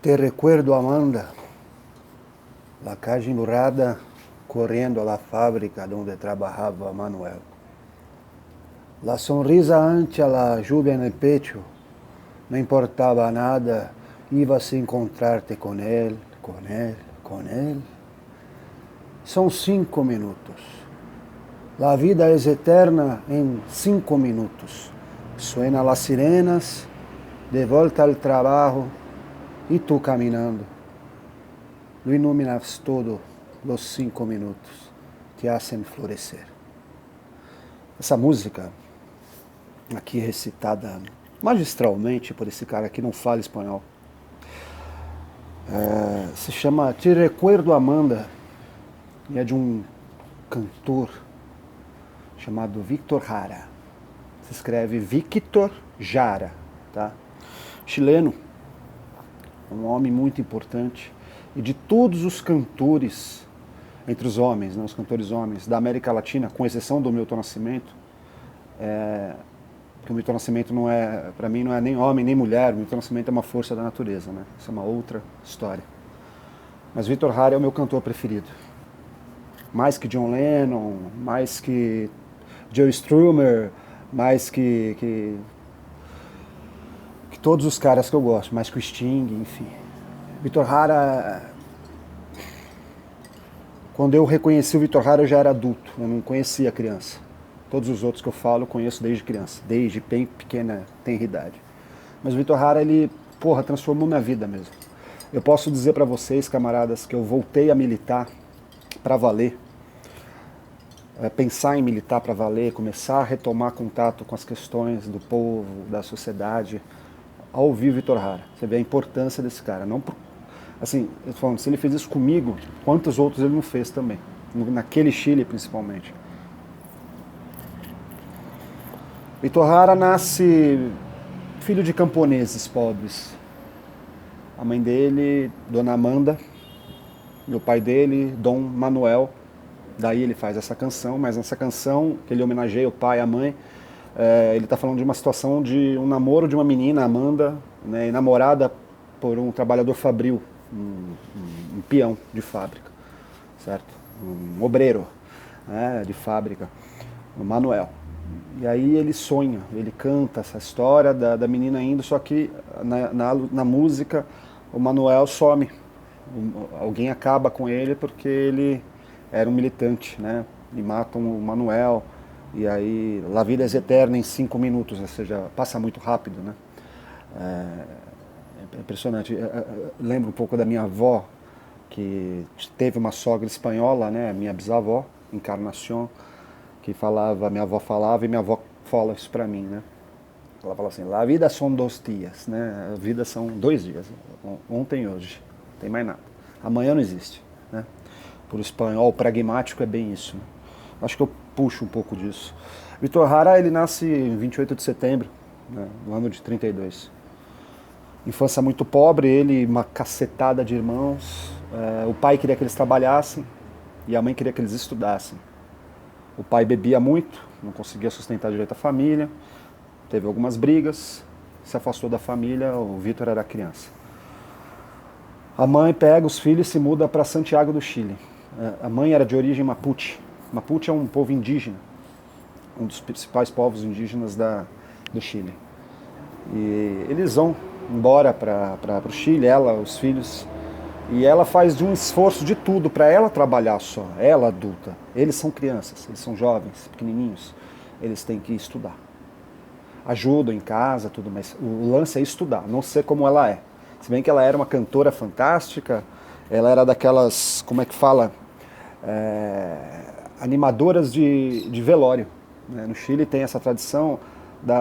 Te recuerdo, Amanda, la calle emburrada corriendo a la fábrica donde trabajaba Manuel. La sonrisa ante la lluvia en el pecho, no importaba nada, ibas a encontrarte con él, con él, con él. Son 5 minutos. La vida es eterna en 5 minutos. Suena las sirenas, de volta al trabajo, e tu caminando. Lo iluminas todo los 5 minutos, te hacen florescer. Essa música, aqui recitada magistralmente por esse cara que não fala espanhol, se chama Te Recuerdo, Amanda, e é de um cantor chamado Víctor Jara. Se escreve Víctor Jara, tá? Chileno, um homem muito importante, e de todos os cantores, entre os homens, né, os cantores homens da América Latina, com exceção do Milton Nascimento, porque o Milton Nascimento não é, para mim, não é nem homem nem mulher, o Milton Nascimento é uma força da natureza, né? Isso é uma outra história. Mas Víctor Jara é o meu cantor preferido. Mais que John Lennon, mais que Joe Strummer, mais que todos os caras que eu gosto, mais que o Sting, enfim. Víctor Jara, quando eu reconheci o Víctor Jara, eu já era adulto, eu não conhecia criança. Todos os outros que eu falo, eu conheço desde criança, desde bem pequena tenridade. Mas o Víctor Jara, ele, transformou minha vida mesmo. Eu posso dizer para vocês, camaradas, que eu voltei a militar para valer, pensar em militar para valer, começar a retomar contato com as questões do povo, da sociedade, ao ouvir Víctor Jara. Você vê a importância desse cara. Não, assim, eu tô falando, se ele fez isso comigo, quantos outros ele não fez também? Naquele Chile, principalmente. Víctor Jara nasce filho de camponeses pobres. A mãe dele, Dona Amanda, e o pai dele, Dom Manuel. Daí ele faz essa canção, mas nessa canção, que ele homenageia o pai e a mãe, ele está falando de uma situação de um namoro de uma menina, Amanda, né, namorada por um trabalhador fabril, um peão de fábrica, certo? Um obreiro, né, de fábrica, o Manuel. E aí ele sonha, ele canta essa história da menina indo, só que na música o Manuel some. Alguém acaba com ele porque ele era um militante, né? E matam o Manuel. E aí, La vida é eterna em 5 minutos, ou seja, passa muito rápido, né? É impressionante. Lembro um pouco da minha avó, que teve uma sogra espanhola, né? Minha bisavó, Encarnação, que falava, minha avó falava e minha avó fala isso pra mim, né? Ela fala assim, La vida são 2 dias, né? A vida são 2 dias, ontem e hoje, não tem mais nada. Amanhã não existe, né? Por espanhol, pragmático é bem isso, né? Acho que eu puxo um pouco disso. Víctor Jara, ele nasce em 28 de setembro, né, no ano de 32. Infância muito pobre, ele uma cacetada de irmãos. O pai queria que eles trabalhassem e a mãe queria que eles estudassem. O pai bebia muito, não conseguia sustentar direito a família, teve algumas brigas, se afastou da família, o Víctor era criança. A mãe pega os filhos e se muda para Santiago do Chile. A mãe era de origem Mapuche. Mapuche é um povo indígena, um dos principais povos indígenas do Chile. E eles vão embora para o Chile, ela, os filhos, e ela faz de um esforço de tudo para ela trabalhar só, ela adulta. Eles são crianças, eles são jovens, pequenininhos, eles têm que estudar. Ajudam em casa, tudo, mas o lance é estudar, não ser como ela é. Se bem que ela era uma cantora fantástica, ela era daquelas, como é que fala, animadoras de velório, né? No Chile tem essa tradição,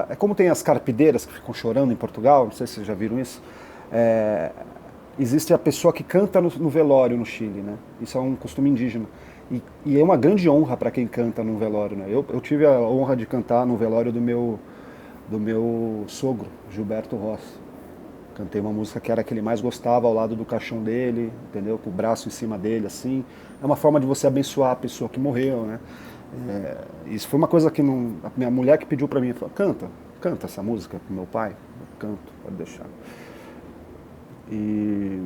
é como tem as carpideiras que ficam chorando em Portugal, não sei se vocês já viram isso, existe a pessoa que canta no velório no Chile, né? Isso é um costume indígena, e é uma grande honra para quem canta no velório, né? Eu tive a honra de cantar no velório do meu sogro, Gilberto Ross. Cantei uma música que era a que ele mais gostava, ao lado do caixão dele, entendeu? Com o braço em cima dele, assim. É uma forma de você abençoar a pessoa que morreu, né? Isso foi uma coisa que a minha mulher que pediu pra mim, falou, canta essa música pro meu pai. Eu canto, pode deixar. E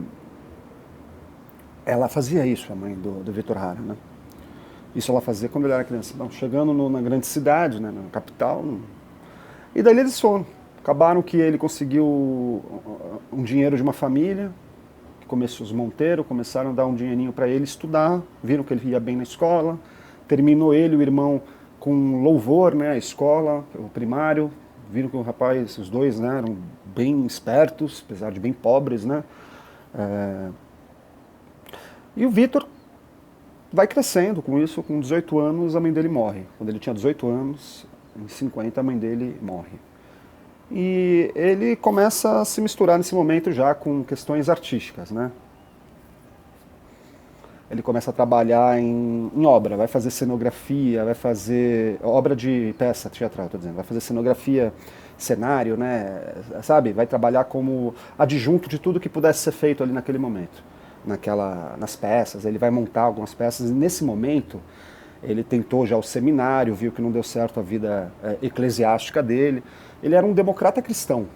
ela fazia isso, a mãe do Vitor Hara, né? Isso ela fazia quando ele era criança. Bom, chegando na grande cidade, né, na capital, e daí eles foram. Acabaram que ele conseguiu um dinheiro de uma família, que começou os Monteiro, começaram a dar um dinheirinho para ele estudar, viram que ele ia bem na escola, terminou ele e o irmão com louvor, né, a escola, o primário, viram que o rapaz, os dois, né, eram bem espertos, apesar de bem pobres, né. E o Vitor vai crescendo com isso, com 18 anos a mãe dele morre. Quando ele tinha 18 anos, em 50 a mãe dele morre. E ele começa a se misturar nesse momento já com questões artísticas, né? Ele começa a trabalhar em obra, vai fazer cenografia, vai fazer obra de peça teatral, tô dizendo, vai fazer cenografia, cenário, né? Sabe? Vai trabalhar como adjunto de tudo que pudesse ser feito ali naquele momento, nas peças. Ele vai montar algumas peças e nesse momento ele tentou já o seminário, viu que não deu certo a vida eclesiástica dele. Ele era um democrata cristão,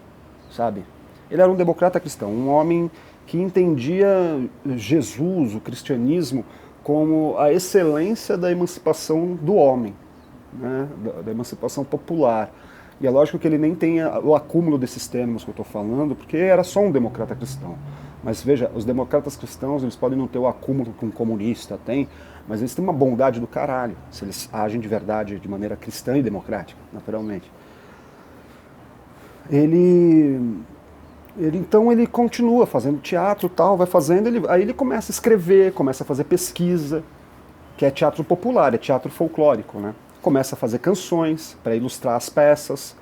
sabe? Ele era um democrata cristão, um homem que entendia Jesus, o cristianismo, como a excelência da emancipação do homem, né? Da emancipação popular. E é lógico que ele nem tem o acúmulo desses termos que eu estou falando, porque era só um democrata cristão. Mas veja, os democratas cristãos, eles podem não ter o acúmulo que um comunista tem, mas eles têm uma bondade do caralho, se eles agem de verdade, de maneira cristã e democrática, naturalmente. Então ele continua fazendo teatro e tal, vai fazendo, aí ele começa a escrever, começa a fazer pesquisa, que é teatro popular, é teatro folclórico, né? Começa a fazer canções para ilustrar as peças,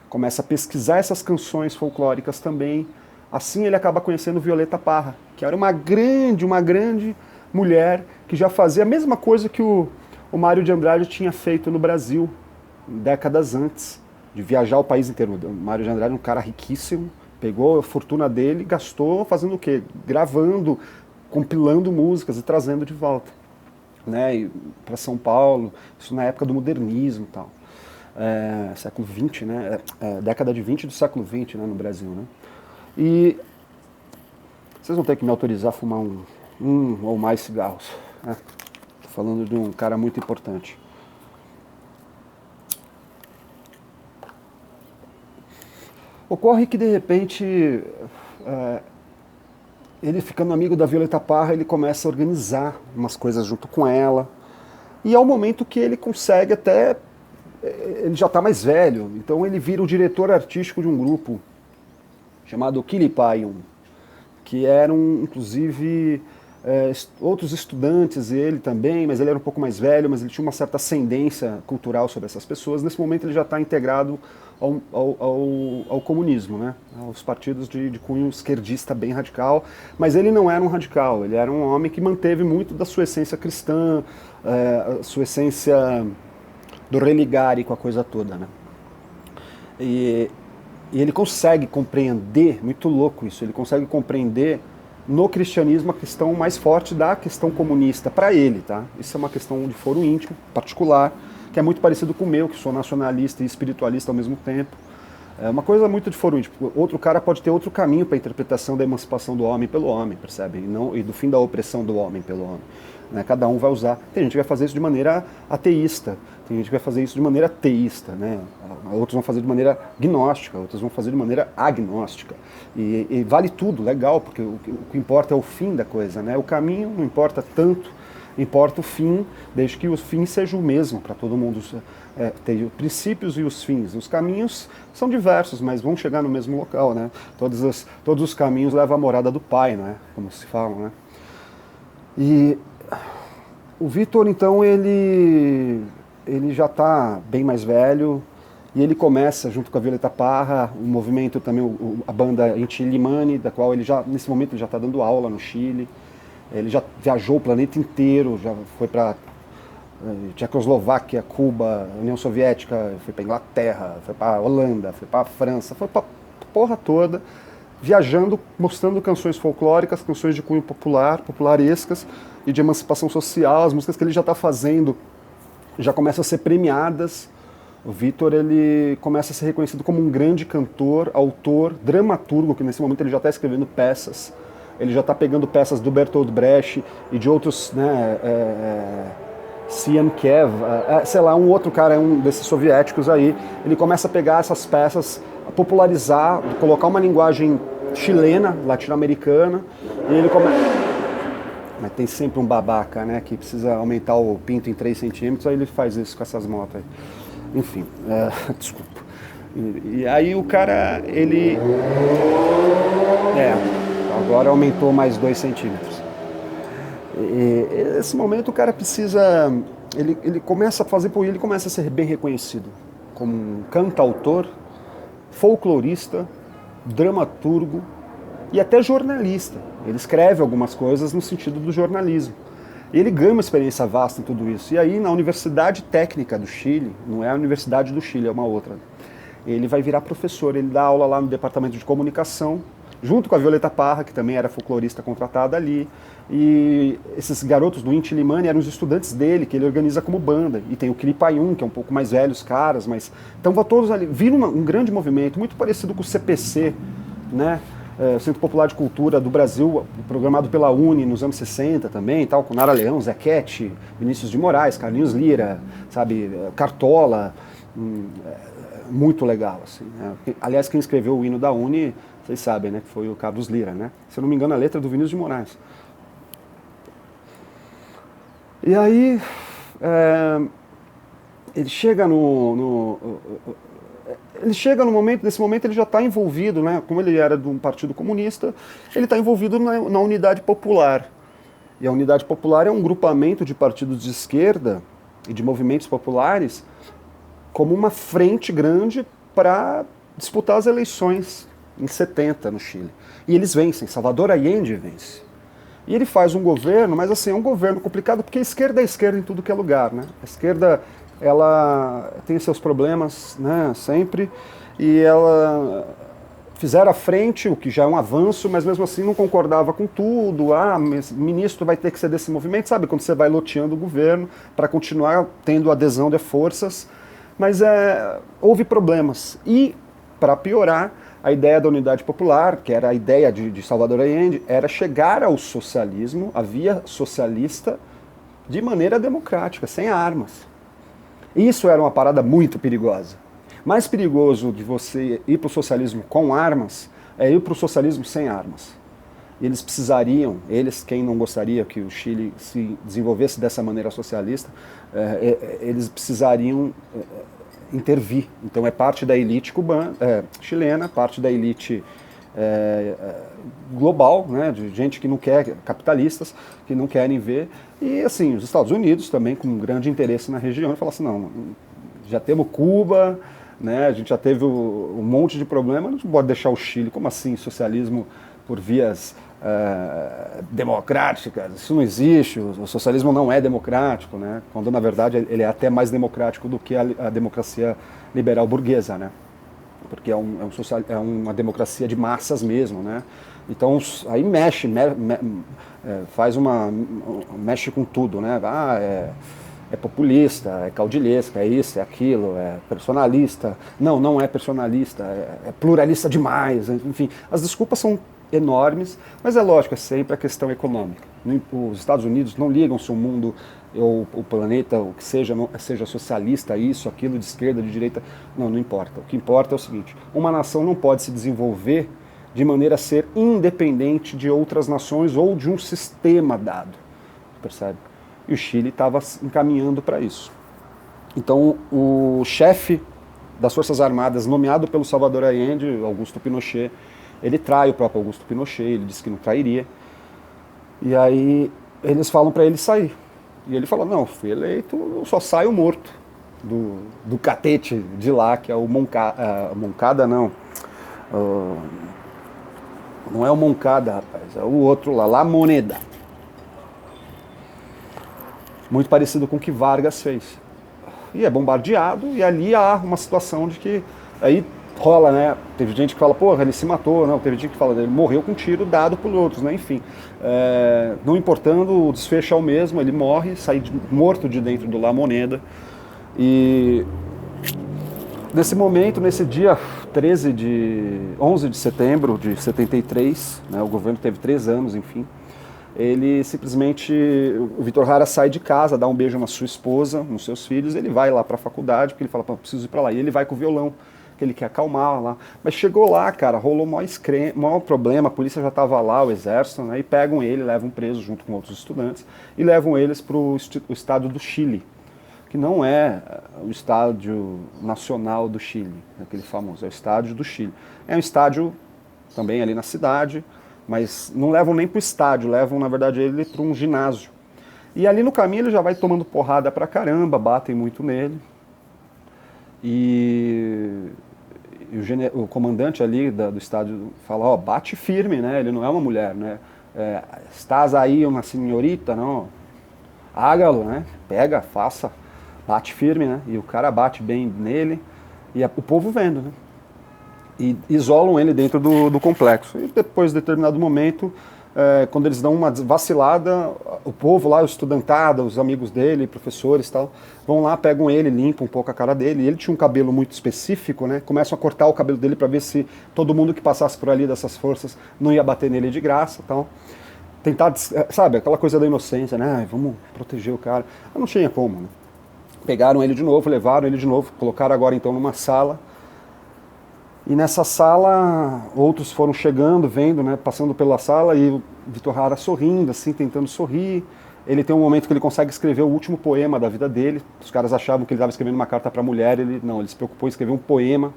começa a pesquisar essas canções folclóricas também. Assim ele acaba conhecendo Violeta Parra, que era uma grande mulher que já fazia a mesma coisa que o Mário de Andrade tinha feito no Brasil, décadas antes, de viajar o país inteiro. O Mário de Andrade é um cara riquíssimo, pegou a fortuna dele e gastou fazendo o quê? Gravando, compilando músicas e trazendo de volta, né, para São Paulo, isso na época do modernismo e tal. Século XX, né, década de 20 do século XX, né, no Brasil, né. E vocês vão ter que me autorizar a fumar um ou mais cigarros, né? Tô falando de um cara muito importante. Ocorre que de repente, ele ficando amigo da Violeta Parra, ele começa a organizar umas coisas junto com ela. E é o momento que ele consegue até, ele já está mais velho, então ele vira o diretor artístico de um grupo chamado Quilipaium, que eram inclusive outros estudantes, ele também, mas ele era um pouco mais velho, mas ele tinha uma certa ascendência cultural sobre essas pessoas. Nesse momento ele já está integrado ao comunismo, né? Aos partidos de cunho esquerdista bem radical, mas ele não era um radical, ele era um homem que manteve muito da sua essência cristã, a sua essência do religare com a coisa toda, né? E ele consegue compreender, muito louco isso, ele consegue compreender no cristianismo a questão mais forte da questão comunista, para ele, tá? Isso é uma questão de foro íntimo, particular, que é muito parecido com o meu, que sou nacionalista e espiritualista ao mesmo tempo. É uma coisa muito de foro íntimo. Outro cara pode ter outro caminho para a interpretação da emancipação do homem pelo homem, percebe? E do fim da opressão do homem pelo homem. Né? Cada um vai usar. Tem gente que vai fazer isso de maneira ateísta, tem gente que vai fazer isso de maneira teísta, né? Outros vão fazer de maneira gnóstica, outros vão fazer de maneira agnóstica. E vale tudo, legal, porque o que importa é o fim da coisa, né? O caminho não importa tanto, importa o fim, desde que o fim seja o mesmo para todo mundo. Tem os princípios e os fins. Os caminhos são diversos, mas vão chegar no mesmo local, né? Todos os caminhos levam à morada do Pai, né? Como se fala, né? E o Vitor, então, ele já está bem mais velho e ele começa, junto com a Violeta Parra, o movimento também, a banda Inti Illimani, da qual ele já, nesse momento, ele já está dando aula no Chile. Ele já viajou o planeta inteiro, já foi para Tchecoslováquia, Cuba, União Soviética, foi para Inglaterra, foi para Holanda, foi para França, foi para a porra toda, viajando, mostrando canções folclóricas, canções de cunho popular, popularescas e de emancipação social. As músicas que ele já está fazendo já começam a ser premiadas O Vítor, ele começa a ser reconhecido como um grande cantor, autor, dramaturgo, que nesse momento ele já está escrevendo peças. Ele já está pegando peças do Bertolt Brecht e de outros, né, Sienkiewicz, sei lá, um outro cara, um desses soviéticos aí. Ele começa a pegar essas peças, a popularizar, colocar uma linguagem chilena, latino-americana, e ele começa... Mas tem sempre um babaca, né, que precisa aumentar o pinto em 3 centímetros, aí ele faz isso com essas motos aí. Enfim, desculpa. E aí o cara, ele... agora aumentou mais 2 centímetros. E nesse momento o cara precisa... Ele começa a fazer poesia, ele começa a ser bem reconhecido como um cantautor, folclorista, dramaturgo e até jornalista. Ele escreve algumas coisas no sentido do jornalismo. E ele ganha uma experiência vasta em tudo isso. E aí, na Universidade Técnica do Chile, não é a Universidade do Chile, é uma outra, ele vai virar professor. Ele dá aula lá no Departamento de Comunicação, junto com a Violeta Parra, que também era folclorista contratada ali. E esses garotos do Inti Illimani eram os estudantes dele, que ele organiza como banda. E tem o Quilipayún, que é um pouco mais velho, os caras, mas... Então vão todos ali. Vira um grande movimento, muito parecido com o CPC, né? Centro Popular de Cultura do Brasil, programado pela Uni nos anos 60 também, tal, com Nara Leão, Zequete, Vinícius de Moraes, Carlinhos Lira, sabe, Cartola, muito legal, assim, né? Aliás, quem escreveu o hino da Uni, vocês sabem, né, que foi o Carlos Lira, né? Se eu não me engano, a letra é do Vinícius de Moraes. E aí, ele chega nesse momento ele já está envolvido, né, como ele era de um partido comunista, ele está envolvido na Unidade Popular. E a Unidade Popular é um grupamento de partidos de esquerda e de movimentos populares como uma frente grande para disputar as eleições em 70 no Chile. E eles vencem, Salvador Allende vence. E ele faz um governo, mas assim, é um governo complicado porque a esquerda é esquerda em tudo que é lugar, né? A esquerda, ela tem seus problemas, né, sempre, e ela fizeram à frente, o que já é um avanço, mas mesmo assim não concordava com tudo. O ministro vai ter que ser desse movimento, sabe? Quando você vai loteando o governo para continuar tendo adesão de forças, mas houve problemas. E, para piorar, a ideia da Unidade Popular, que era a ideia de Salvador Allende, era chegar ao socialismo, a via socialista, de maneira democrática, sem armas. Isso era uma parada muito perigosa. Mais perigoso de você ir para o socialismo com armas é ir para o socialismo sem armas. E eles precisariam, quem não gostaria que o Chile se desenvolvesse dessa maneira socialista, eles precisariam intervir. Então é parte da elite cubana, chilena, parte da elite global, né, de gente que não quer, capitalistas, que não querem ver. E assim, os Estados Unidos também, com um grande interesse na região, falam assim, não, já temos Cuba, né, a gente já teve um monte de problema, não pode deixar o Chile, como assim, socialismo por vias democráticas, isso não existe, o socialismo não é democrático, né, quando na verdade ele é até mais democrático do que a democracia liberal burguesa, né, porque é uma democracia de massas mesmo, né, então aí mexe com tudo, né, é populista, é caudilhesca, é isso, é aquilo, é personalista, não é personalista, é pluralista demais, enfim, as desculpas são enormes, mas é lógico, é sempre a questão econômica. Os Estados Unidos não ligam se o mundo ou o planeta, o que seja socialista, isso, aquilo, de esquerda, de direita, não importa. O que importa é o seguinte, uma nação não pode se desenvolver de maneira a ser independente de outras nações ou de um sistema dado, percebe? E o Chile estava encaminhando para isso. Então, o chefe das Forças Armadas, nomeado pelo Salvador Allende, Augusto Pinochet, ele trai o próprio Augusto Pinochet, ele disse que não trairia. E aí eles falam para ele sair. E ele fala, não, fui eleito, eu só saio morto do catete de lá, que é o Moncada, não. Não é o Moncada, rapaz, é o outro lá, La Moneda. Muito parecido com o que Vargas fez. E é bombardeado, e ali há uma situação de que... Aí rola, né? Teve gente que fala, porra, ele se matou, não. Teve gente que fala, ele morreu com um tiro dado por outros, né? Enfim. Não importando, o desfecho é o mesmo, ele morre, sai morto de dentro do La Moneda. E Nesse momento, nesse dia 11 de setembro de 73, né, o governo teve 3 anos, enfim, ele simplesmente, o Vitor Hara sai de casa, dá um beijo na sua esposa, nos seus filhos, ele vai lá para a faculdade, porque ele fala, preciso ir para lá, e ele vai com o violão, que ele quer acalmar lá. Mas chegou lá, cara, rolou o maior problema, a polícia já estava lá, o exército, né, e pegam ele, levam preso junto com outros estudantes, e levam eles para o estado do Chile, que não é o estádio nacional do Chile, aquele famoso, é o estádio do Chile. É um estádio também ali na cidade, mas não levam nem para o estádio, levam, na verdade, ele para um ginásio. E ali no caminho ele já vai tomando porrada pra caramba, batem muito nele. E o comandante ali do estádio fala, ó, bate firme, né? Ele não é uma mulher, né? Estás aí uma senhorita, não? Hágalo, né? Pega, faça. Bate firme, né? E o cara bate bem nele e o povo vendo, né? E isolam ele dentro do complexo. E depois de determinado momento, quando eles dão uma vacilada, o povo lá, o estudantado, os amigos dele, professores e tal, vão lá, pegam ele, limpam um pouco a cara dele. E ele tinha um cabelo muito específico, né? Começam a cortar o cabelo dele para ver se todo mundo que passasse por ali dessas forças não ia bater nele de graça e tal. Tentar, sabe, aquela coisa da inocência, né? Vamos proteger o cara. Mas não tinha como, né? Pegaram ele de novo, levaram ele de novo, colocaram agora então numa sala. E nessa sala, outros foram chegando, vendo, né, passando pela sala, e o Vitor Hara sorrindo, assim, tentando sorrir. Ele tem um momento que ele consegue escrever o último poema da vida dele. Os caras achavam que ele estava escrevendo uma carta para a mulher, ele se preocupou em escrever um poema,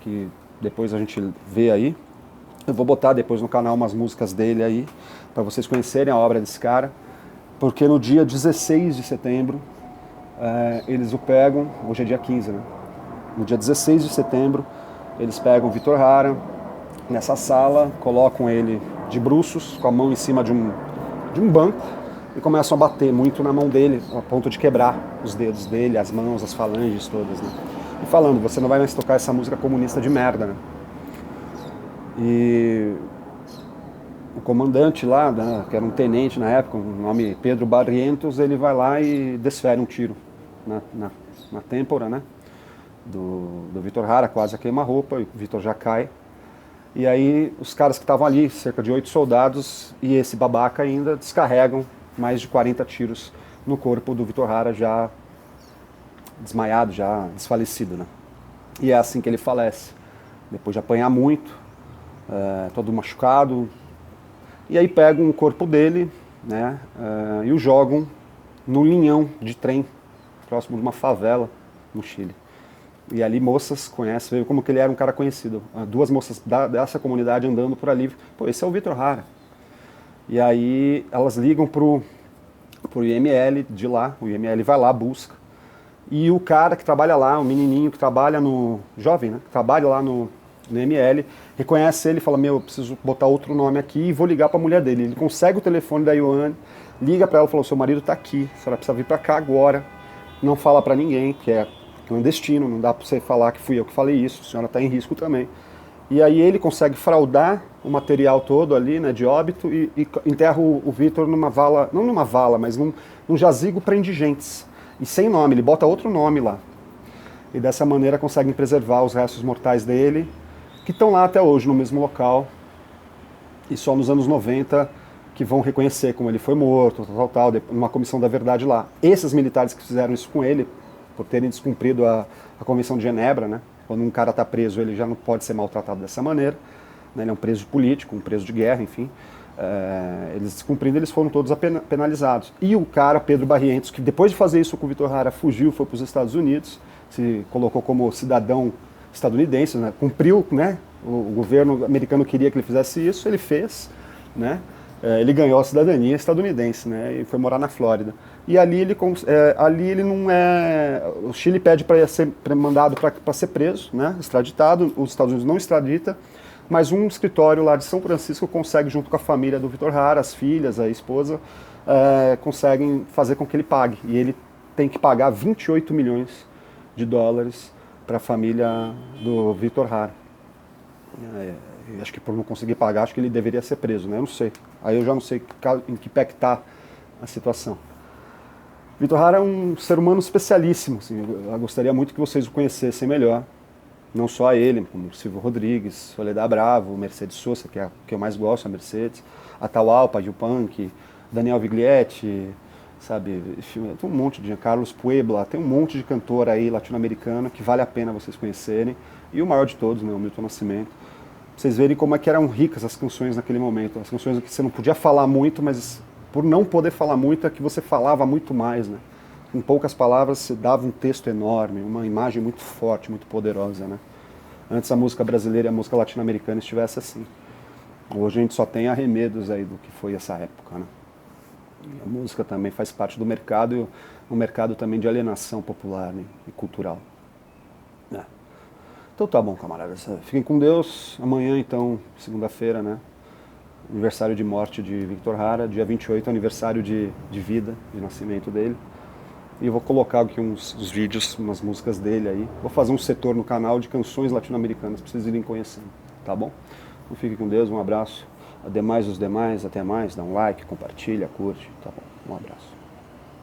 que depois a gente vê aí. Eu vou botar depois no canal umas músicas dele aí, para vocês conhecerem a obra desse cara, porque no dia 16 de setembro, eles o pegam, hoje é dia 15, né? No dia 16 de setembro, eles pegam o Vitor Hara nessa sala, colocam ele de bruços, com a mão em cima de um banco, e começam a bater muito na mão dele, a ponto de quebrar os dedos dele, as mãos, as falanges todas, né? E falando, você não vai mais tocar essa música comunista de merda, né? E o comandante lá, né, que era um tenente na época, o nome Pedro Barrientos, ele vai lá e desfere um tiro na têmpora, né, do Vitor Hara, quase a queima-roupa, e o Vitor já cai. E aí os caras que estavam ali, cerca de 8 soldados, e esse babaca ainda, descarregam mais de 40 tiros no corpo do Vitor Hara, já desmaiado, já desfalecido, né. E é assim que ele falece, depois de apanhar muito, todo machucado. E aí pegam o corpo dele, né, e o jogam no linhão de trem, próximo de uma favela no Chile. E ali moças conhecem, veio como que ele era um cara conhecido. 2 moças dessa comunidade andando por ali. Pô, esse é o Vitor Hara. E aí elas ligam pro IML de lá, o IML vai lá, busca. E o cara que trabalha lá, o menininho que trabalha jovem, né, que trabalha lá no IML, reconhece ele e fala, eu preciso botar outro nome aqui e vou ligar para a mulher dele. Ele consegue o telefone da Ioane, liga para ela e fala, seu marido está aqui, a senhora precisa vir para cá agora, não fala para ninguém, que é clandestino, não dá para você falar que fui eu que falei isso, a senhora está em risco também. E aí ele consegue fraudar o material todo ali, né, de óbito, e enterra o Vitor numa vala, não numa vala, mas num jazigo para indigentes, e sem nome, ele bota outro nome lá. E dessa maneira conseguem preservar os restos mortais dele, que estão lá até hoje, no mesmo local, e só nos anos 90 que vão reconhecer como ele foi morto, tal, numa comissão da verdade lá. Esses militares que fizeram isso com ele, por terem descumprido a Convenção de Genebra, né? Quando um cara está preso, ele já não pode ser maltratado dessa maneira, né? Ele é um preso político, um preso de guerra, enfim. Eles descumprindo, eles foram todos penalizados. E o cara, Pedro Barrientos, que depois de fazer isso com o Vitor Hara, fugiu, foi para os Estados Unidos, se colocou como cidadão estadunidense, né? Cumpriu, né? O governo americano queria que ele fizesse isso, ele fez, né? Ele ganhou a cidadania estadunidense, né? E foi morar na Flórida. E ali ele não é... O Chile pede para ser mandado para ser preso, né? Extraditado, os Estados Unidos não extradita, mas um escritório lá de São Francisco consegue, junto com a família do Vitor Hara, as filhas, a esposa, conseguem fazer com que ele pague. E ele tem que pagar 28 milhões de dólares para a família do Vitor Hara. Acho que por não conseguir pagar, acho que ele deveria ser preso, né? Eu não sei. Aí eu já não sei em que pé que está a situação. Vitor Hara é um ser humano especialíssimo, assim, eu gostaria muito que vocês o conhecessem melhor. Não só a ele, como Silvio Rodrigues, Soledad Bravo, Mercedes Sosa, que é a que eu mais gosto, a Mercedes, Atahualpa, Yupanqui, Daniel Viglietti, sabe, tem um monte de Carlos Puebla, tem um monte de cantor aí latino-americana que vale a pena vocês conhecerem, e o maior de todos, né, o Milton Nascimento. Pra vocês verem como é que eram ricas as canções naquele momento, as canções que você não podia falar muito, mas por não poder falar muito é que você falava muito mais, né? Em poucas palavras você dava um texto enorme, uma imagem muito forte, muito poderosa, né? Antes a música brasileira e a música latino-americana estivesse assim. Hoje a gente só tem arremedos aí do que foi essa época, né? A música também faz parte do mercado, e um mercado também de alienação popular, né, e cultural. É. Então tá bom, camaradas. Fiquem com Deus. Amanhã, então, segunda-feira, né? Aniversário de morte de Victor Hara. Dia 28, aniversário de vida, de nascimento dele. E eu vou colocar aqui uns vídeos, umas músicas dele aí. Vou fazer um setor no canal de canções latino-americanas para vocês irem conhecendo, tá bom? Então fique com Deus, um abraço. Ademais os demais, até mais. Dá um like, compartilha, curte, tá bom? Um abraço.